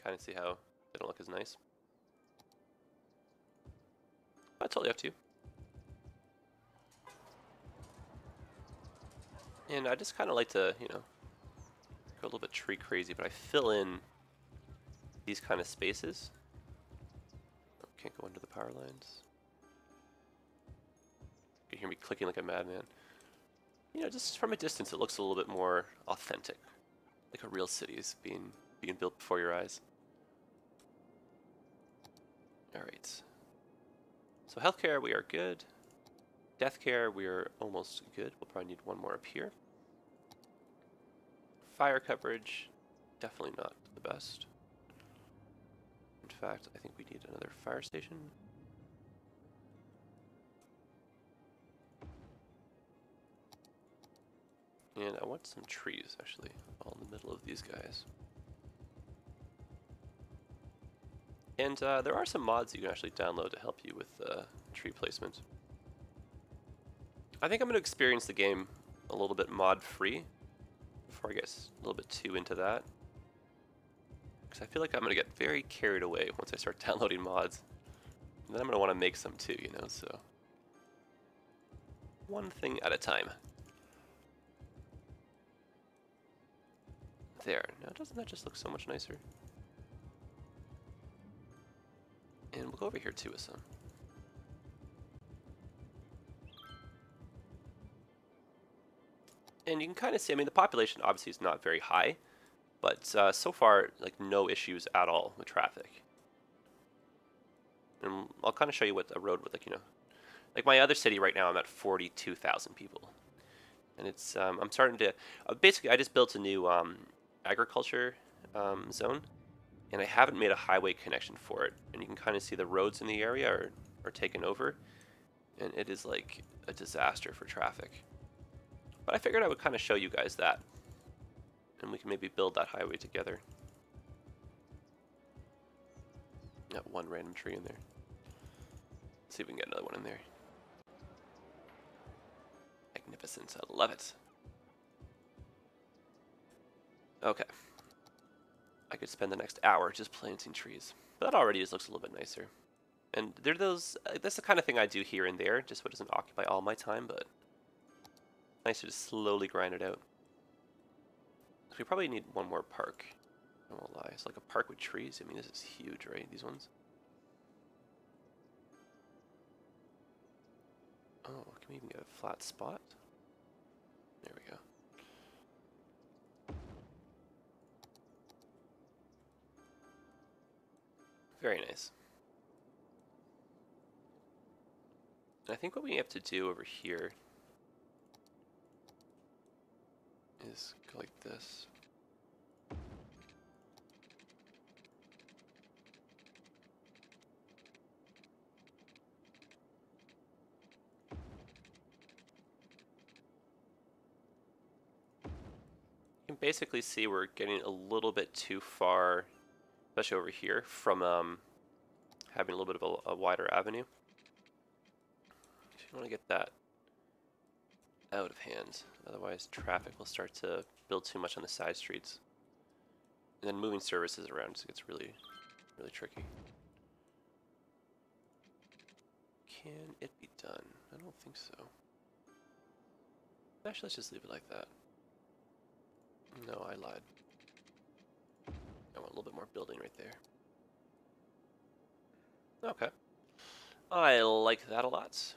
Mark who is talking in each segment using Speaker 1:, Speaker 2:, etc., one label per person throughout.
Speaker 1: kind of see how they don't look as nice. But totally up to you. And I just kind of like to, you know, go a little bit tree crazy, but I fill in these kind of spaces. Oh, can't go under the power lines. You can hear me clicking like a madman. You know, just from a distance, it looks a little bit more authentic, like a real city is being built before your eyes. All right. So healthcare, we are good. Death care, we are almost good. We'll probably need one more up here. Fire coverage, definitely not the best. In fact, I think we need another fire station. And I want some trees, actually, all in the middle of these guys. And there are some mods you can actually download to help you with tree placement. I think I'm going to experience the game a little bit mod-free before I get a little bit too into that. Because I feel like I'm going to get very carried away once I start downloading mods. And then I'm going to want to make some too, you know, so... one thing at a time. There. Now, doesn't that just look so much nicer? And we'll go over here too with some. And you can kind of see, I mean, the population obviously is not very high, but so far, like, no issues at all with traffic. And I'll kind of show you what a road with, like, you know, like my other city right now, I'm at 42,000 people. And it's, I'm starting to, basically, I just built a new agriculture zone, and I haven't made a highway connection for it. And you can kind of see the roads in the area are taken over, and it is like a disaster for traffic. But I figured I would kind of show you guys that, and we can maybe build that highway together. Got one random tree in there. Let's see if we can get another one in there. Magnificent, I love it. Okay. I could spend the next hour just planting trees. But that already just looks a little bit nicer. And they're those, that's the kind of thing I do here and there, just so it doesn't occupy all my time, but nice to just slowly grind it out. We probably need one more park. I won't lie. It's like a park with trees. I mean, this is huge, right? These ones. Oh, can we even get a flat spot? There we go. Very nice. And I think what we have to do over here is go like this. You can basically see we're getting a little bit too far, especially over here, from having a little bit of a wider avenue. You want to get that out of hand, otherwise traffic will start to build too much on the side streets. And then moving services around just gets really, really tricky. Can it be done? I don't think so. Actually, let's just leave it like that. No, I lied. I want a little bit more building right there. Okay. I like that a lot.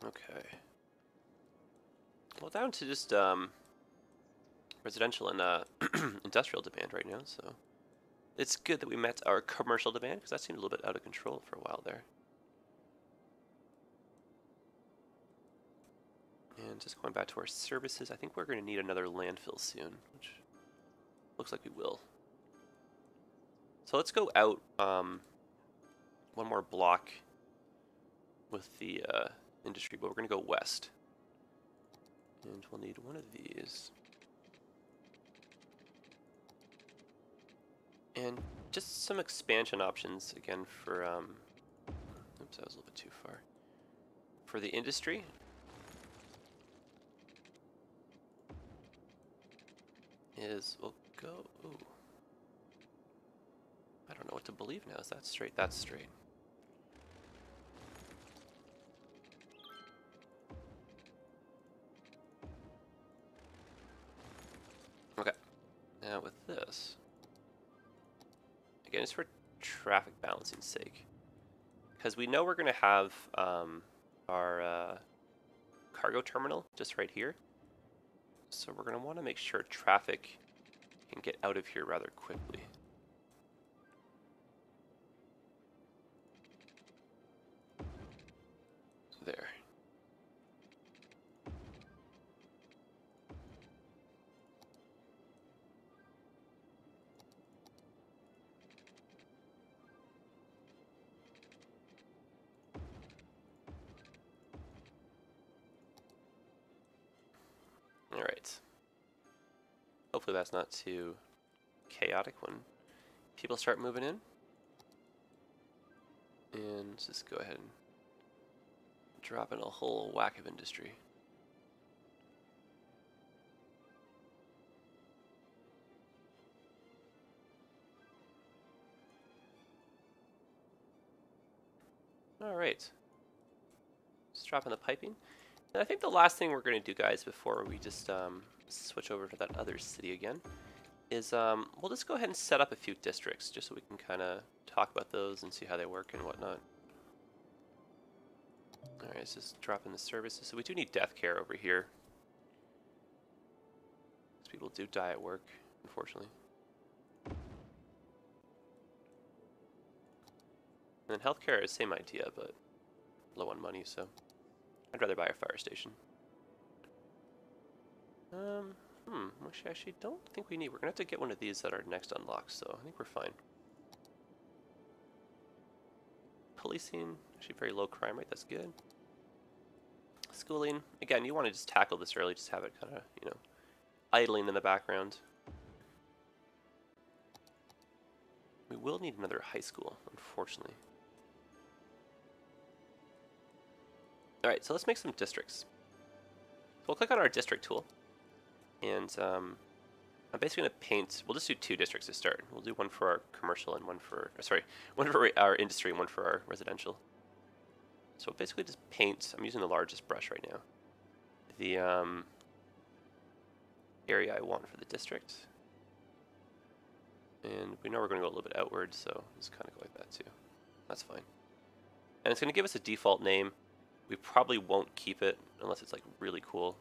Speaker 1: Okay. Well, down to just residential and industrial demand right now, so it's good that we met our commercial demand, because that seemed a little bit out of control for a while there. And just going back to our services, I think we're going to need another landfill soon, which looks like we will. So let's go out one more block with the industry, but we're going to go west. And we'll need one of these. And just some expansion options again for Oops, that was a little bit too far. For the industry, we'll go. Ooh. I don't know what to believe now. Is that straight? That's straight. Okay. Now with this, again, it's for traffic balancing sake, because we know we're going to have our cargo terminal just right here. So we're going to want to make sure traffic can get out of here rather quickly. There. All right. Hopefully that's not too chaotic when people start moving in. And just go ahead and drop in a whole whack of industry. All right. Just drop in the piping. And I think the last thing we're going to do, guys, before we just switch over to that other city again, is we'll just go ahead and set up a few districts just so we can kind of talk about those and see how they work and whatnot. All right, let's just drop in the services. So we do need death care over here. Because people do die at work, unfortunately. And then healthcare is the same idea, but low on money, so I'd rather buy a fire station. Which I actually don't think we need. We're gonna have to get one of these that are next unlocked, so I think we're fine. Policing, actually very low crime rate, that's good. Schooling, again, you want to just tackle this early, just have it kind of, you know, idling in the background. We will need another high school, unfortunately. Alright, so let's make some districts. We'll click on our district tool. And I'm basically going to paint, we'll just do 2 districts to start. We'll do one for our commercial and one for, one for our industry and one for our residential. So basically just paint, I'm using the largest brush right now, the area I want for the district. And we know we're going to go a little bit outward, so just kind of go like that too. That's fine. And it's going to give us a default name. We probably won't keep it unless it's like really cool.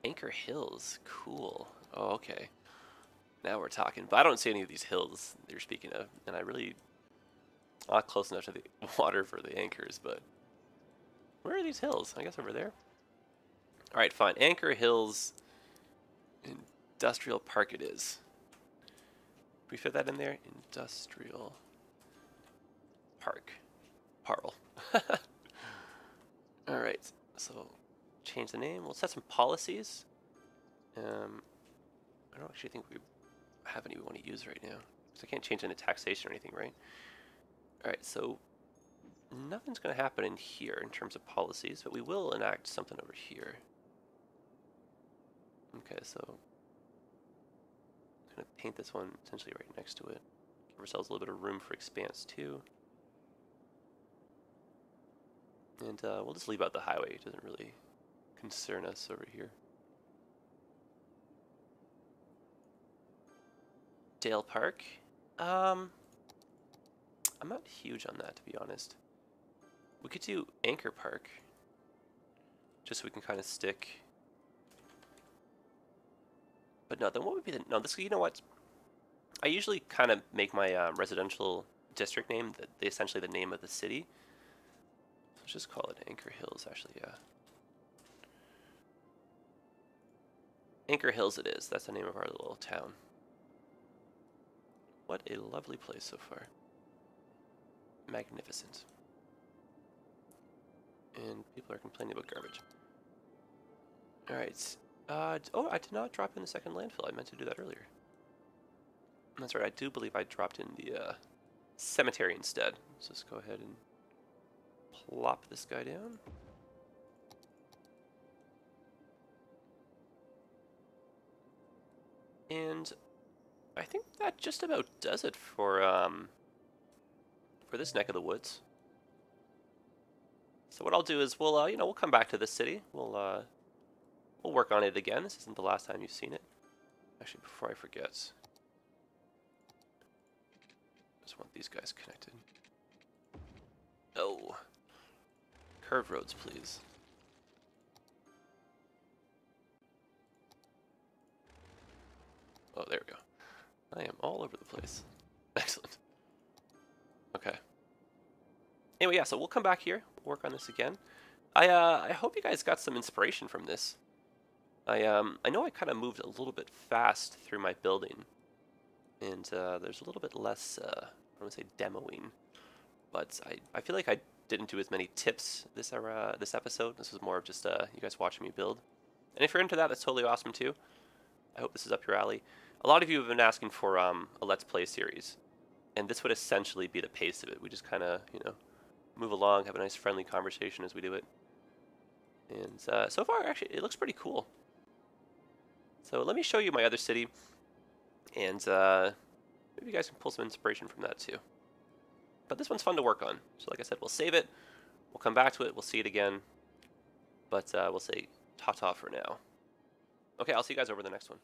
Speaker 1: Anchor Hills, cool. Oh, okay. Now we're talking. But I don't see any of these hills that you're speaking of, and I really not close enough to the water for the anchors. But where are these hills? I guess over there. All right, fine. Anchor Hills Industrial Park it is. We fit that in there. Industrial Park. Parl. All right. So change the name. We'll set some policies. I don't actually think we have any we want to use right now. So I can't change into taxation or anything, right? All right, so nothing's going to happen in here in terms of policies, but we will enact something over here. Okay, so I'm going to paint this one essentially right next to it. Give ourselves a little bit of room for expanse too. And we'll just leave out the highway. It doesn't really concern us over here. Dale Park. I'm not huge on that, to be honest. We could do Anchor Park, just so we can kind of stick. But no, then what would be the this? You know what? I usually kind of make my residential district name essentially the name of the city. So let's just call it Anchor Hills. Actually, yeah. Anchor Hills it is. That's the name of our little town. What a lovely place so far. Magnificent. And people are complaining about garbage. Alright. Oh, I did not drop in the second landfill. I meant to do that earlier. That's right. I do believe I dropped in the cemetery instead. Let's just go ahead and plop this guy down. And I think that just about does it for this neck of the woods. So what I'll do is we'll we'll come back to this city. We'll work on it again. This isn't the last time you've seen it. Actually, before I forget, just want these guys connected. Oh, curved roads, please. Oh, there we go. I am all over the place. Excellent. Okay. Anyway, yeah, so we'll come back here, we'll work on this again. I hope you guys got some inspiration from this. I know I kind of moved a little bit fast through my building, and there's a little bit less, I don't want to say demoing, but I feel like I didn't do as many tips this episode. This was more of just you guys watching me build. And if you're into that, that's totally awesome too. I hope this is up your alley. A lot of you have been asking for a Let's Play series, and this would essentially be the pace of it. We just kind of, move along, have a nice friendly conversation as we do it. And so far, actually, it looks pretty cool. So let me show you my other city, and maybe you guys can pull some inspiration from that too. But this one's fun to work on. So like I said, we'll save it, we'll come back to it, we'll see it again, but we'll say ta-ta for now. Okay, I'll see you guys over the next one.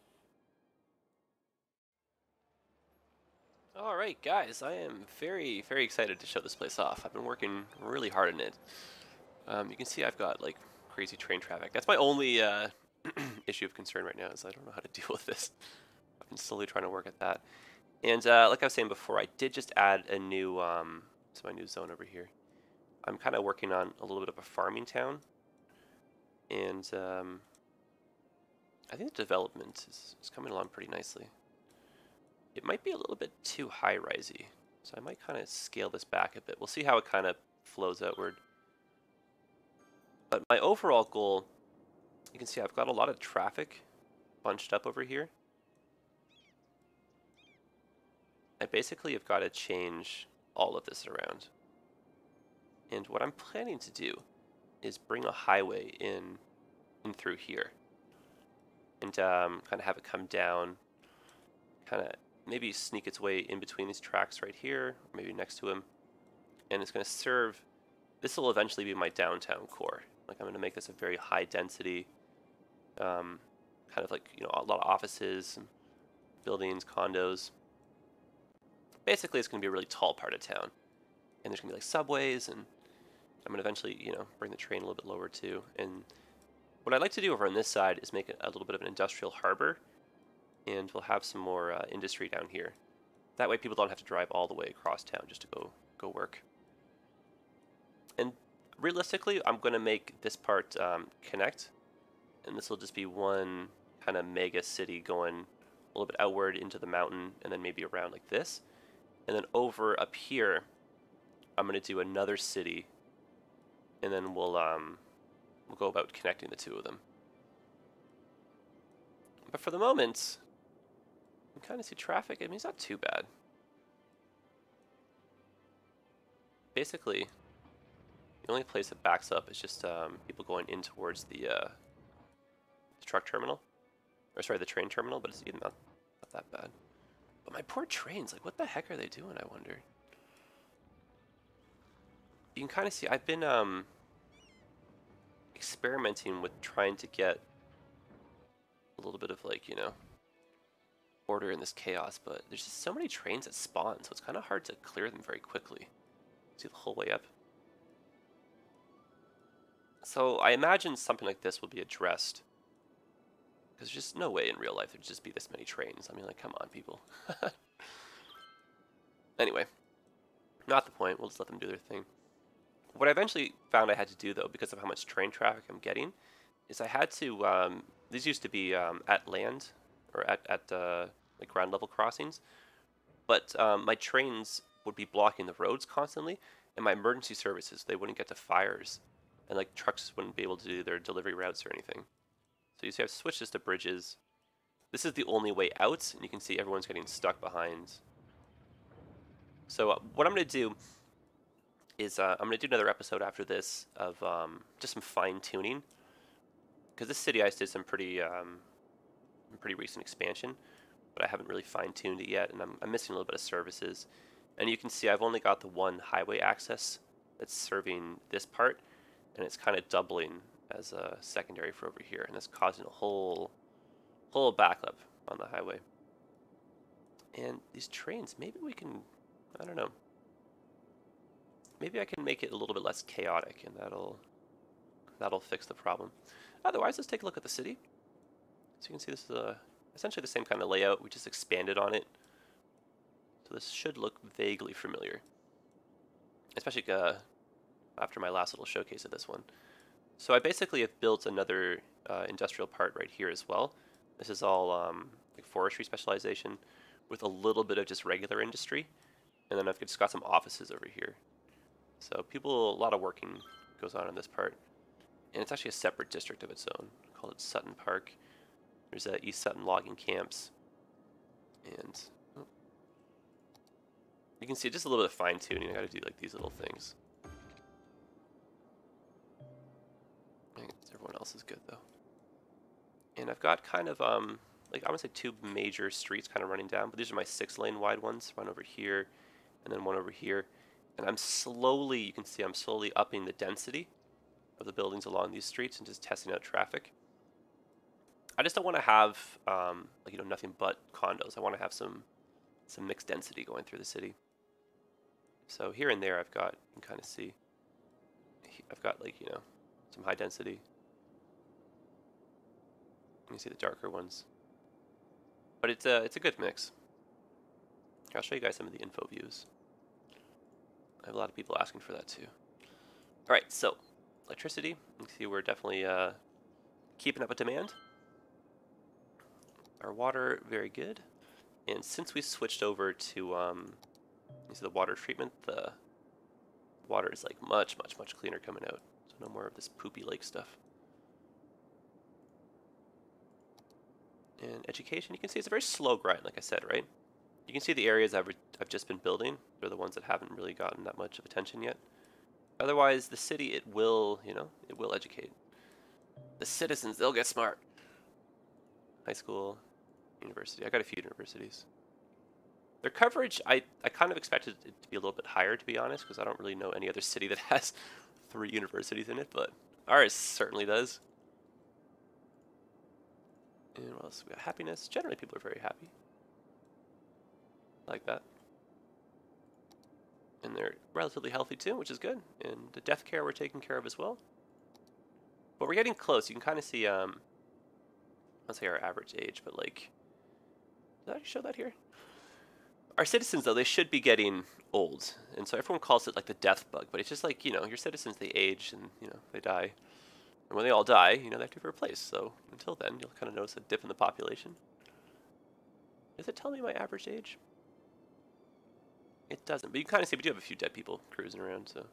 Speaker 1: Alright guys, I am very, very excited to show this place off. I've been working really hard on it. You can see I've got like crazy train traffic. That's my only issue of concern right now, is I don't know how to deal with this. I've been slowly trying to work at that. And like I was saying before, I did just add a new, to my new zone over here. I'm kind of working on a little bit of a farming town. And I think the development is coming along pretty nicely. It might be a little bit too high-risey, so I might kind of scale this back a bit. We'll see how it kind of flows outward. But my overall goal, you can see I've got a lot of traffic bunched up over here. I basically have got to change all of this around. And what I'm planning to do is bring a highway in through here. And kind of have it come down, kind of maybe sneak its way in between these tracks right here, or maybe next to him. And it's going to serve, this will eventually be my downtown core. Like I'm going to make this a very high density, kind of like, a lot of offices, and buildings, condos. Basically, it's going to be a really tall part of town. And there's going to be like subways, and I'm going to eventually, bring the train a little bit lower too. And what I'd like to do over on this side is make it a little bit of an industrial harbor. And we'll have some more industry down here. That way people don't have to drive all the way across town just to go work. And realistically, I'm going to make this part connect. And this will just be one kind of mega city going a little bit outward into the mountain and then maybe around like this. And then over up here, I'm going to do another city. And then we'll go about connecting the two of them. But for the moment, you can kind of see traffic. I mean, it's not too bad. Basically, the only place that backs up is just people going in towards the truck terminal. Or sorry, the train terminal, but it's even not that bad. But my poor trains, like what the heck are they doing, I wonder? You can kind of see, I've been experimenting with trying to get a little bit of like, order in this chaos, but there's just so many trains that spawn, so it's kind of hard to clear them very quickly. See the whole way up. So I imagine something like this will be addressed, because there's just no way in real life there'd just be this many trains. I mean, like, come on, people. Anyway, not the point. We'll just let them do their thing. What I eventually found I had to do, though, because of how much train traffic I'm getting, is I had to, these used to be at land, or at like ground level crossings, but my trains would be blocking the roads constantly, and my emergency services, they wouldn't get to fires, and like trucks wouldn't be able to do their delivery routes or anything. So you see I've switched this to bridges. This is the only way out, and you can see everyone's getting stuck behind. So what I'm going to do is I'm going to do another episode after this of just some fine tuning, because this city I did some pretty recent expansion, but I haven't really fine tuned it yet, and I'm missing a little bit of services. And you can see I've only got the one highway access that's serving this part, and it's kind of doubling as a secondary for over here, and that's causing a whole backup on the highway. And these trains, maybe we can, I don't know, maybe I can make it a little bit less chaotic, and that'll fix the problem. Otherwise, let's take a look at the city. So you can see this is essentially the same kind of layout. We just expanded on it. So this should look vaguely familiar, especially after my last little showcase of this one. So I basically have built another industrial part right here as well. This is all like forestry specialization with a little bit of just regular industry. And then I've just got some offices over here. So a lot of working goes on in this part. And it's actually a separate district of its own. I call it Sutton Park. There's East Sutton logging camps. And you can see just a little bit of fine tuning. I gotta do like these little things. I think everyone else is good though. And I've got kind of like I want to say two major streets kind of running down, but these are my 6-lane wide ones. One over here, and then one over here. And you can see I'm slowly upping the density of the buildings along these streets and just testing out traffic. I just don't want to have like nothing but condos. I want to have some mixed density going through the city. So here and there, you can kind of see, I've got like some high density. You can see the darker ones, but it's a good mix. I'll show you guys some of the info views. I have a lot of people asking for that too. All right, so electricity. You can see we're definitely keeping up with demand. Our water, very good. And since we switched over to you see the water treatment, the water is like much cleaner coming out. So no more of this poopy lake stuff. And education, you can see it's a very slow grind, like I said, right? You can see the areas I've just been building. They're the ones that haven't really gotten that much of attention yet. Otherwise, the city, it will educate. The citizens, they'll get smart. High school, university. I got a few universities. Their coverage, I kind of expected it to be a little bit higher, to be honest, because I don't really know any other city that has 3 universities in it, but ours certainly does. And what else? We got happiness. Generally, people are very happy. Like that. And they're relatively healthy too, which is good. And the death care we're taking care of as well. But we're getting close. You can kind of see, let's say our average age, but like, did I show that here? Our citizens, though, they should be getting old. And so everyone calls it like the death bug, but it's just like, your citizens, they age and, they die. And when they all die, they have to be replaced. So until then, you'll kind of notice a dip in the population. Does it tell me my average age? It doesn't, but you can kind of see we do have a few dead people cruising around, so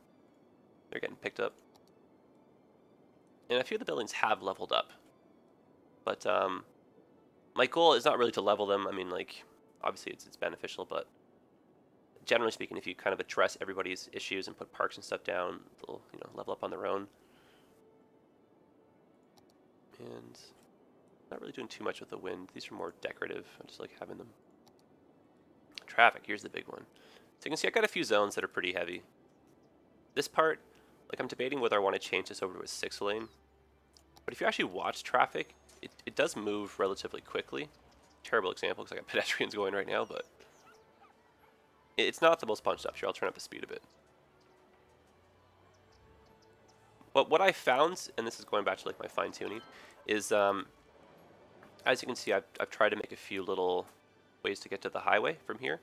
Speaker 1: they're getting picked up. And a few of the buildings have leveled up. But my goal is not really to level them. I mean, like, obviously it's beneficial, but generally speaking, if you kind of address everybody's issues and put parks and stuff down, they'll, level up on their own. And not really doing too much with the wind. These are more decorative. I just like having them. Traffic, here's the big one. So you can see I've got a few zones that are pretty heavy. This part, like I'm debating whether I want to change this over to a 6-lane. But if you actually watch traffic, it does move relatively quickly. Terrible example because I got pedestrians going right now, but it's not the most punched up. Sure, I'll turn up the speed a bit. But what I found, and this is going back to like my fine tuning, is as you can see, I've tried to make a few little ways to get to the highway from here.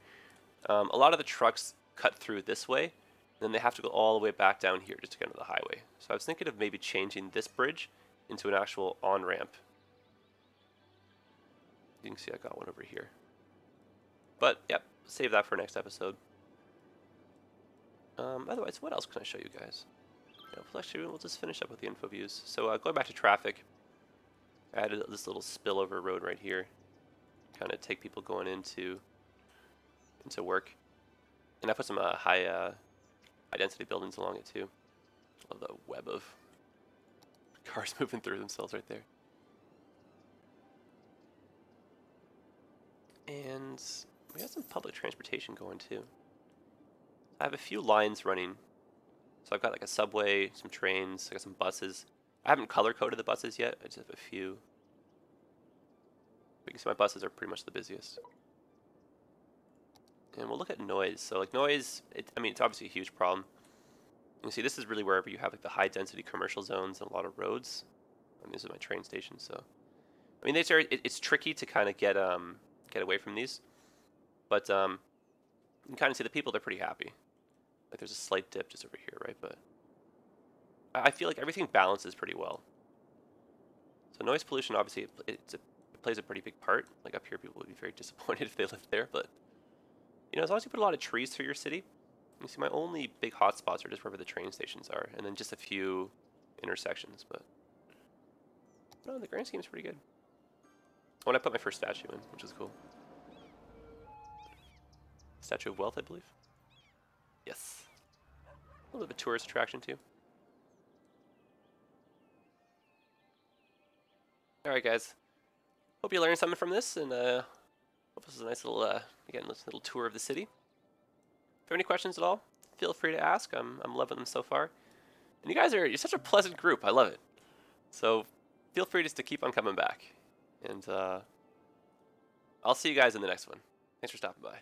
Speaker 1: A lot of the trucks cut through this way, and then they have to go all the way back down here just to get to the highway. So I was thinking of maybe changing this bridge into an actual on-ramp. You can see I got one over here. But, yep, save that for next episode. Otherwise, what else can I show you guys? Actually, we'll just finish up with the info views. So going back to traffic, I added this little spillover road right here. Kind of take people going into work. And I put some high high density buildings along it too. Love the web of cars moving through themselves right there. And we have some public transportation going too. I have a few lines running. So I've got like a subway, some trains, I got some buses. I haven't color coded the buses yet, I just have a few. But you can see my buses are pretty much the busiest. And we'll look at noise. So like noise, I mean, it's obviously a huge problem. You can see this is really wherever you have like the high density commercial zones and a lot of roads. I mean, this is my train station, so. I mean, it's tricky to kind of get away from these. But you can kind of see the people, they're pretty happy. Like there's a slight dip just over here, right? But I feel like everything balances pretty well. So noise pollution, obviously, it plays a pretty big part. Like up here, people would be very disappointed if they lived there. But, you know, as long as you put a lot of trees through your city, you see my only big hotspots are just wherever the train stations are. And then just a few intersections. But no, the grand scheme is pretty good. When I put my first statue in, which is cool. Statue of Wealth, I believe. Yes. A little bit of a tourist attraction too. Alright guys. Hope you learned something from this, and hope this is a nice little, again, this little tour of the city. If you have any questions at all, feel free to ask. I'm loving them so far. And you're such a pleasant group. I love it. So feel free just to keep on coming back. And I'll see you guys in the next one. Thanks for stopping by.